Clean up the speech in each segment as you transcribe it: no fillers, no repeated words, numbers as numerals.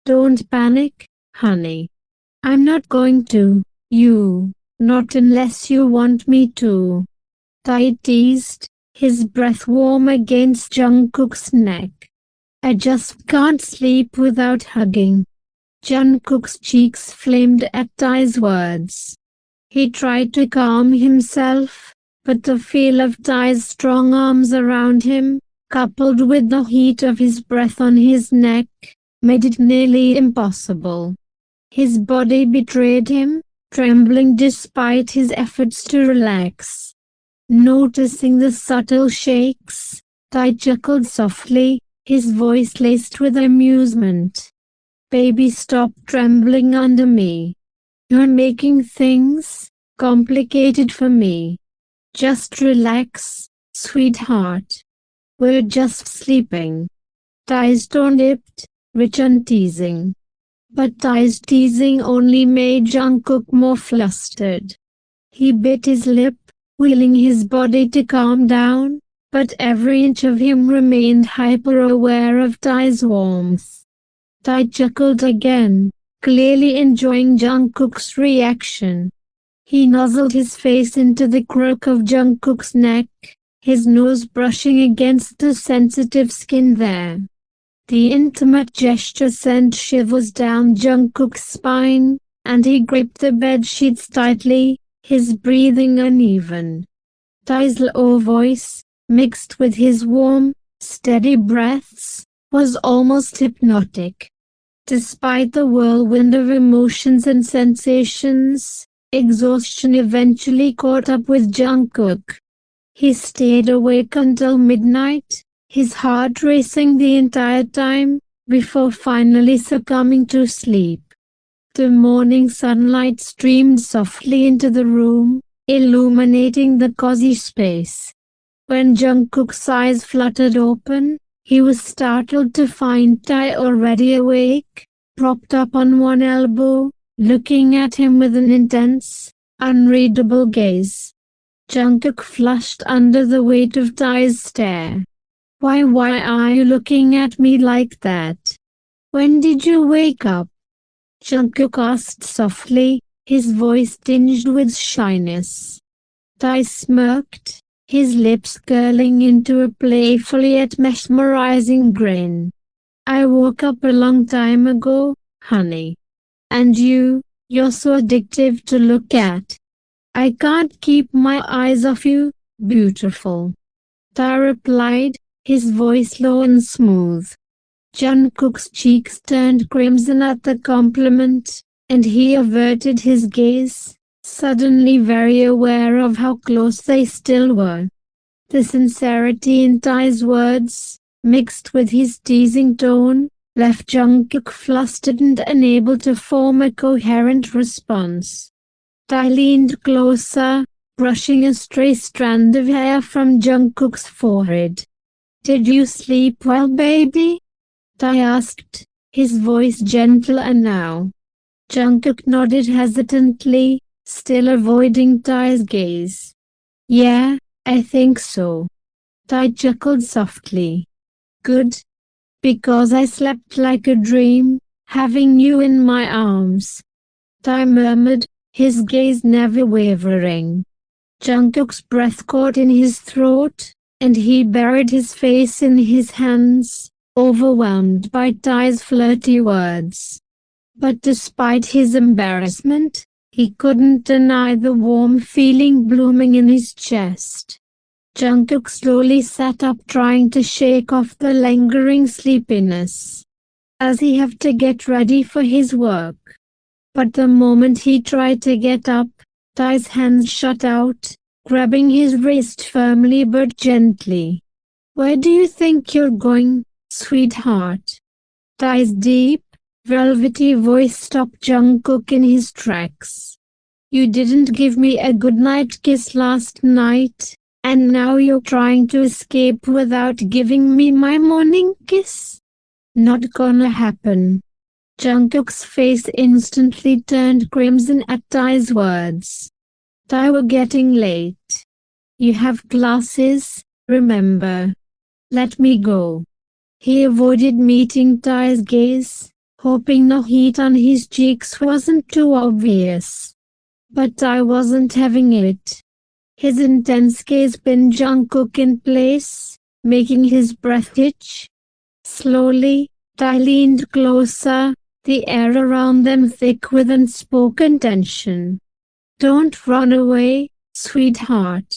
Don't panic, honey. I'm not going to, not unless you want me to. Tae teased, his breath warm against Jungkook's neck. I just can't sleep without hugging. Jungkook's cheeks flamed at Tae's words. He tried to calm himself, but the feel of Tae's strong arms around him, coupled with the heat of his breath on his neck, made it nearly impossible. His body betrayed him, trembling despite his efforts to relax. Noticing the subtle shakes, Tae chuckled softly, his voice laced with amusement. Baby, stop trembling under me. You're making things complicated for me. Just relax, sweetheart. We're just sleeping. Tae's tone dipped, rich and teasing. But Tae's teasing only made Jungkook more flustered. He bit his lip, willing his body to calm down, but every inch of him remained hyper-aware of Tae's warmth. Tae chuckled again, clearly enjoying Jungkook's reaction. He nuzzled his face into the crook of Jungkook's neck, his nose brushing against the sensitive skin there. The intimate gesture sent shivers down Jungkook's spine, and he gripped the bedsheets tightly, his breathing uneven. Tae's low voice, mixed with his warm, steady breaths, was almost hypnotic. Despite the whirlwind of emotions and sensations, exhaustion eventually caught up with Jungkook. He stayed awake until midnight, his heart racing the entire time, before finally succumbing to sleep. The morning sunlight streamed softly into the room, illuminating the cozy space. When Jungkook's eyes fluttered open, he was startled to find Tae already awake, propped up on one elbow, looking at him with an intense, unreadable gaze. Jungkook flushed under the weight of Tae's stare. Why are you looking at me like that? When did you wake up? Jungkook asked softly, his voice tinged with shyness. Tae smirked, his lips curling into a playful yet mesmerizing grin. I woke up a long time ago, honey. And you're so addictive to look at. I can't keep my eyes off you, beautiful. Tae replied, his voice low and smooth. Jungkook's cheeks turned crimson at the compliment, and he averted his gaze, suddenly very aware of how close they still were. The sincerity in Tae's words, mixed with his teasing tone, left Jungkook flustered and unable to form a coherent response. Tae leaned closer, brushing a stray strand of hair from Jungkook's forehead. Did you sleep well, baby? Tae asked, his voice gentle and now. Jungkook nodded hesitantly, still avoiding Tae's gaze. Yeah, I think so. Tae chuckled softly. Good. Because I slept like a dream, having you in my arms. Tae murmured, his gaze never wavering. Jungkook's breath caught in his throat, and he buried his face in his hands, overwhelmed by Tae's flirty words. But despite his embarrassment, he couldn't deny the warm feeling blooming in his chest. Jungkook slowly sat up, trying to shake off the lingering sleepiness, as he had to get ready for his work. But the moment he tried to get up, Tae's hands shot out, grabbing his wrist firmly but gently. Where do you think you're going, sweetheart? Tae's deep, velvety voice stopped Jungkook in his tracks. You didn't give me a goodnight kiss last night, and now you're trying to escape without giving me my morning kiss? Not gonna happen. Jungkook's face instantly turned crimson at Tae's words. Tae, we're getting late. You have classes, remember. Let me go. He avoided meeting Tae's gaze, hoping the heat on his cheeks wasn't too obvious. But I wasn't having it. His intense gaze pinned Jungkook in place, making his breath hitch. Slowly, Tae leaned closer, the air around them thick with unspoken tension. "Don't run away, sweetheart,"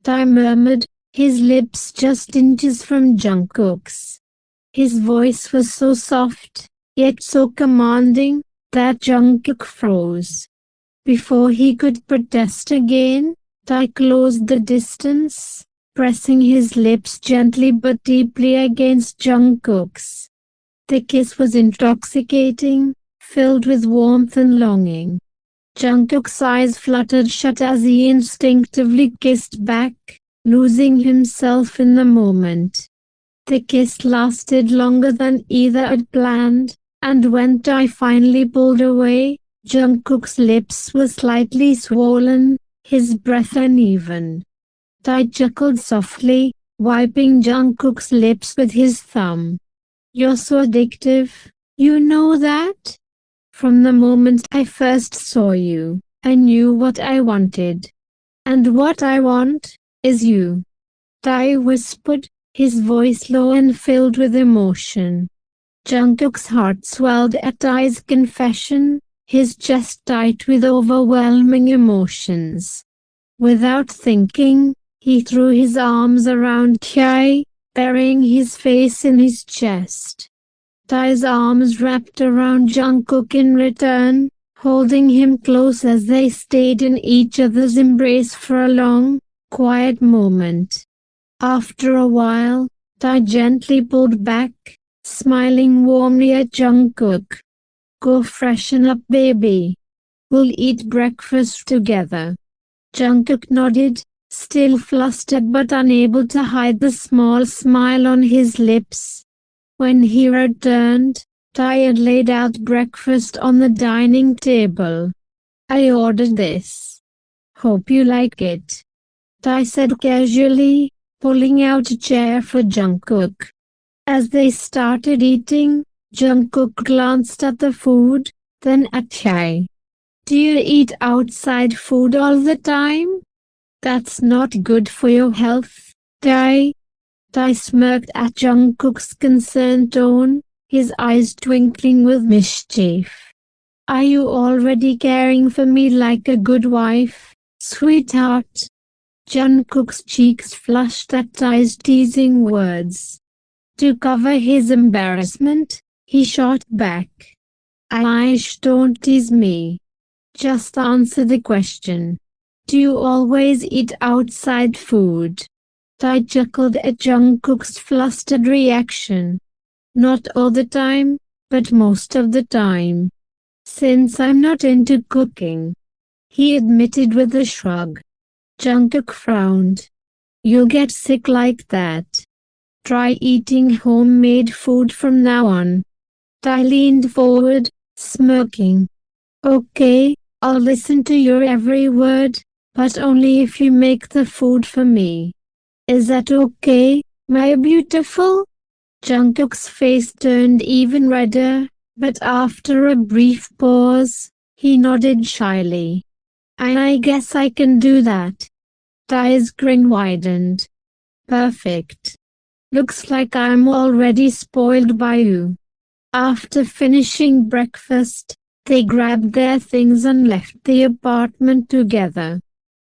Tae murmured, his lips just inches from Jungkook's. His voice was so soft, yet so commanding, that Jungkook froze. Before he could protest again, Tae closed the distance, pressing his lips gently but deeply against Jungkook's. The kiss was intoxicating, filled with warmth and longing. Jungkook's eyes fluttered shut as he instinctively kissed back, losing himself in the moment. The kiss lasted longer than either had planned, and when Tae finally pulled away, Jungkook's lips were slightly swollen, his breath uneven. Tae chuckled softly, wiping Jungkook's lips with his thumb. "You're so addictive, you know that? From the moment I first saw you, I knew what I wanted. And what I want is you," Tae whispered, his voice low and filled with emotion. Jungkook's heart swelled at Tae's confession, his chest tight with overwhelming emotions. Without thinking, he threw his arms around Tae, burying his face in his chest. Tae's arms wrapped around Jungkook in return, holding him close as they stayed in each other's embrace for a long, quiet moment. After a while, Tae gently pulled back, smiling warmly at Jungkook. "Go freshen up, baby. We'll eat breakfast together." Jungkook nodded, still flustered but unable to hide the small smile on his lips. When he returned, Tae had laid out breakfast on the dining table. "I ordered this. Hope you like it," Tae said casually, pulling out a chair for Jungkook. As they started eating, Jungkook glanced at the food, then at Tae. "Do you eat outside food all the time? That's not good for your health, Tae." Tae smirked at Jungkook's concerned tone, his eyes twinkling with mischief. "Are you already caring for me like a good wife, sweetheart?" Jungkook's cheeks flushed at Tae's teasing words. To cover his embarrassment, he shot back. "Aish, don't tease me. Just answer the question. Do you always eat outside food?" Tae chuckled at Jungkook's flustered reaction. "Not all the time, but most of the time. Since I'm not into cooking," he admitted with a shrug. Jungkook frowned. "You'll get sick like that. Try eating homemade food from now on." Tae leaned forward, smirking. "Okay, I'll listen to your every word, but only if you make the food for me. Is that okay, my beautiful?" Jungkook's face turned even redder, but after a brief pause, he nodded shyly. I guess I can do that." Tae's grin widened. "Perfect. Looks like I'm already spoiled by you." After finishing breakfast, they grabbed their things and left the apartment together.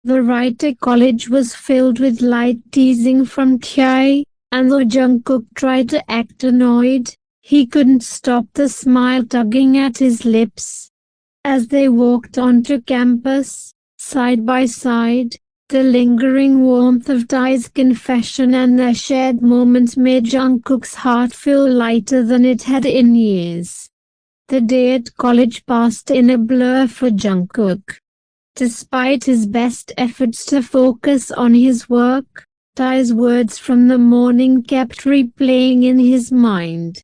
The ride to college was filled with light teasing from Tae, and though Jungkook tried to act annoyed, he couldn't stop the smile tugging at his lips. As they walked onto campus, side by side, the lingering warmth of Tae's confession and their shared moments made Jungkook's heart feel lighter than it had in years. The day at college passed in a blur for Jungkook. Despite his best efforts to focus on his work, Tae's words from the morning kept replaying in his mind.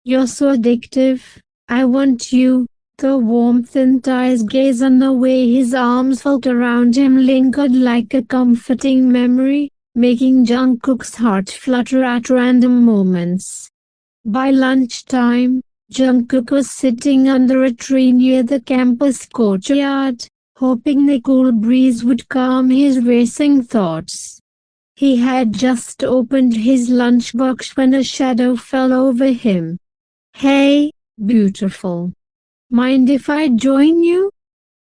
"You're so addictive, I want you." The warmth in Tae's gaze and the way his arms felt around him lingered like a comforting memory, making Jungkook's heart flutter at random moments. By lunchtime, Jungkook was sitting under a tree near the campus courtyard, hoping the cool breeze would calm his racing thoughts. He had just opened his lunchbox when a shadow fell over him. "Hey, beautiful. Mind if I join you?"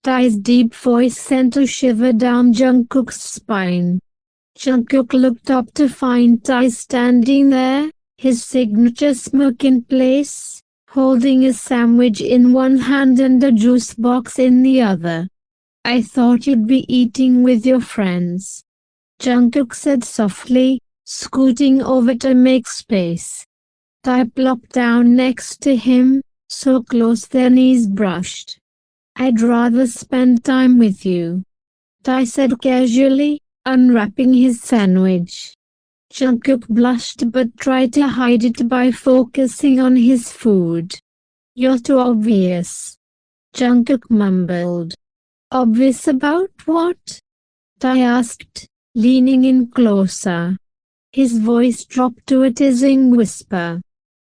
Tae's deep voice sent a shiver down Jungkook's spine. Jungkook looked up to find Tae standing there, his signature smirk in place, holding a sandwich in one hand and a juice box in the other. "I thought you'd be eating with your friends," Jungkook said softly, scooting over to make space. Tae plopped down next to him, so close their knees brushed. "I'd rather spend time with you," Tae said casually, unwrapping his sandwich. Jungkook blushed but tried to hide it by focusing on his food. "You're too obvious," Jungkook mumbled. "Obvious about what?" Tae asked, leaning in closer. His voice dropped to a teasing whisper.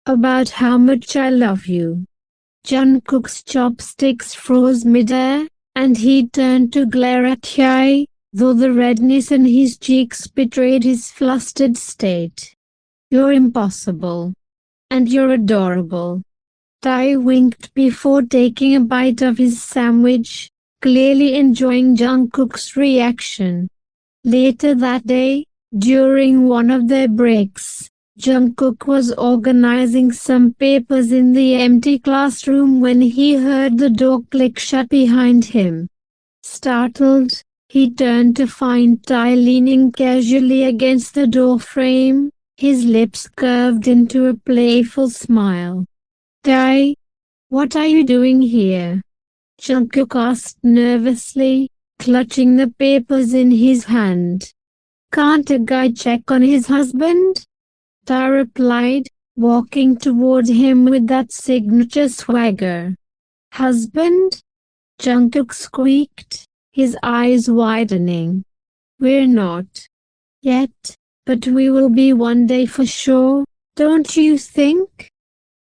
"About how much I love you." Jungkook's chopsticks froze midair, and he turned to glare at Tae, though the redness in his cheeks betrayed his flustered state. "You're impossible. And you're adorable." Tae winked before taking a bite of his sandwich, clearly enjoying Jungkook's reaction. Later that day, during one of their breaks, Jungkook was organizing some papers in the empty classroom when he heard the door click shut behind him. Startled, he turned to find Tae leaning casually against the door frame, his lips curved into a playful smile. "Tae, what are you doing here?" Jungkook asked nervously, clutching the papers in his hand. "Can't a guy check on his husband?" Tae replied, walking toward him with that signature swagger. "Husband?" Jungkook squeaked, his eyes widening. "We're not. Yet, but we will be one day for sure, don't you think?"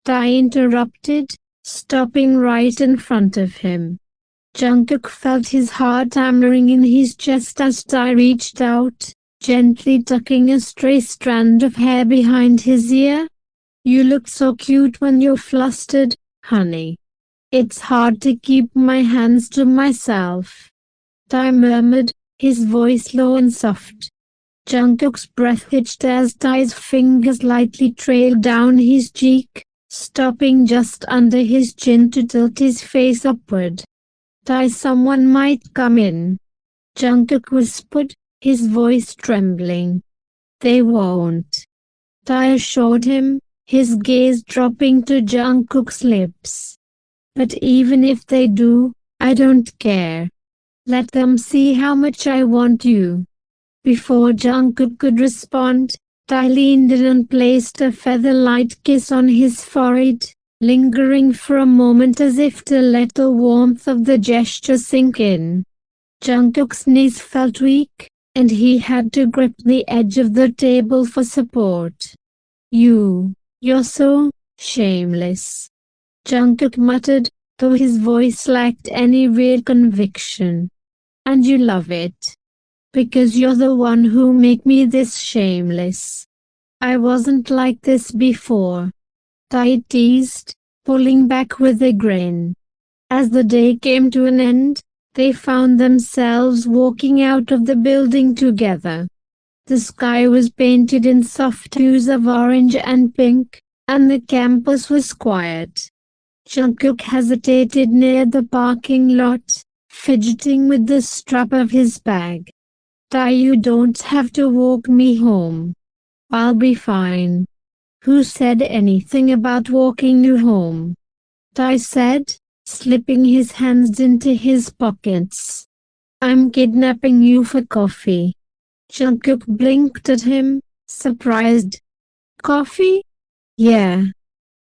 Tae interrupted, stopping right in front of him. Jungkook felt his heart hammering in his chest as Tae reached out, gently tucking a stray strand of hair behind his ear. "You look so cute when you're flustered, honey. It's hard to keep my hands to myself," Tae murmured, his voice low and soft. Jungkook's breath hitched as Tae's fingers lightly trailed down his cheek, stopping just under his chin to tilt his face upward. "Tae, someone might come in," Jungkook whispered, his voice trembling. "They won't," Tae assured him, his gaze dropping to Jungkook's lips. "But even if they do, I don't care. Let them see how much I want you." Before Jungkook could respond, Tae leaned in and placed a feather-light kiss on his forehead, lingering for a moment as if to let the warmth of the gesture sink in. Jungkook's knees felt weak, and he had to grip the edge of the table for support. You're so shameless," Jungkook muttered, though his voice lacked any real conviction. "And you love it. Because you're the one who make me this shameless. I wasn't like this before," Tae teased, pulling back with a grin. As the day came to an end, they found themselves walking out of the building together. The sky was painted in soft hues of orange and pink, and the campus was quiet. Jungkook hesitated near the parking lot, fidgeting with the strap of his bag. "Tae, you don't have to walk me home. I'll be fine." "Who said anything about walking you home?" Tae said, slipping his hands into his pockets. "I'm kidnapping you for coffee." Jungkook blinked at him, surprised. "Coffee?" "Yeah.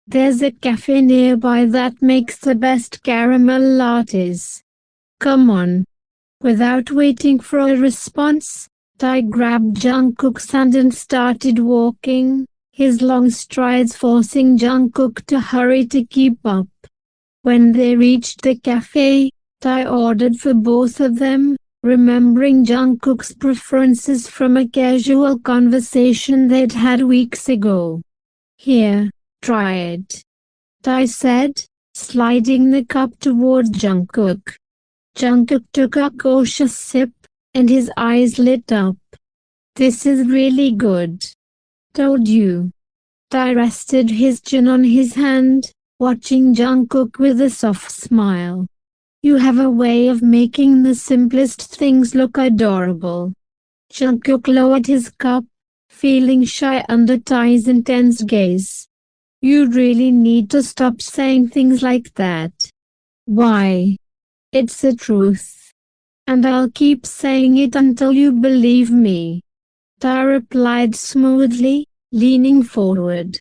There's a cafe nearby that makes the best caramel lattes. Come on." Without waiting for a response, Tae grabbed Jungkook's hand and started walking, his long strides forcing Jungkook to hurry to keep up. When they reached the cafe, Tae ordered for both of them, remembering Jungkook's preferences from a casual conversation they'd had weeks ago. "Here, try it," Tae said, sliding the cup towards Jungkook. Jungkook took a cautious sip, and his eyes lit up. "This is really good. Told you." Tae rested his chin on his hand, watching Jungkook with a soft smile. "You have a way of making the simplest things look adorable." Jungkook lowered his cup, feeling shy under Tae's intense gaze. "You really need to stop saying things like that." "Why?" "It's the truth. And I'll keep saying it until you believe me," Tae replied smoothly, leaning forward.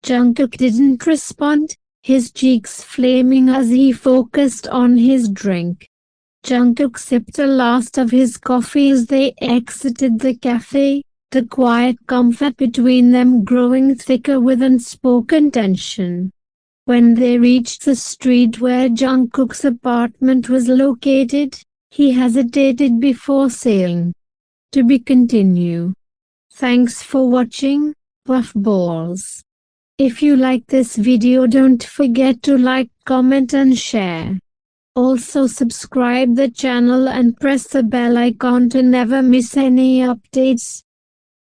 Jungkook didn't respond, his cheeks flaming as he focused on his drink. Jungkook sipped the last of his coffee as they exited the cafe, the quiet comfort between them growing thicker with unspoken tension. When they reached the street where Jungkook's apartment was located, he hesitated before saying, "To be continued. Thanks for watching, puffballs." If you like this video, don't forget to like, comment and share. Also subscribe the channel and press the bell icon to never miss any updates.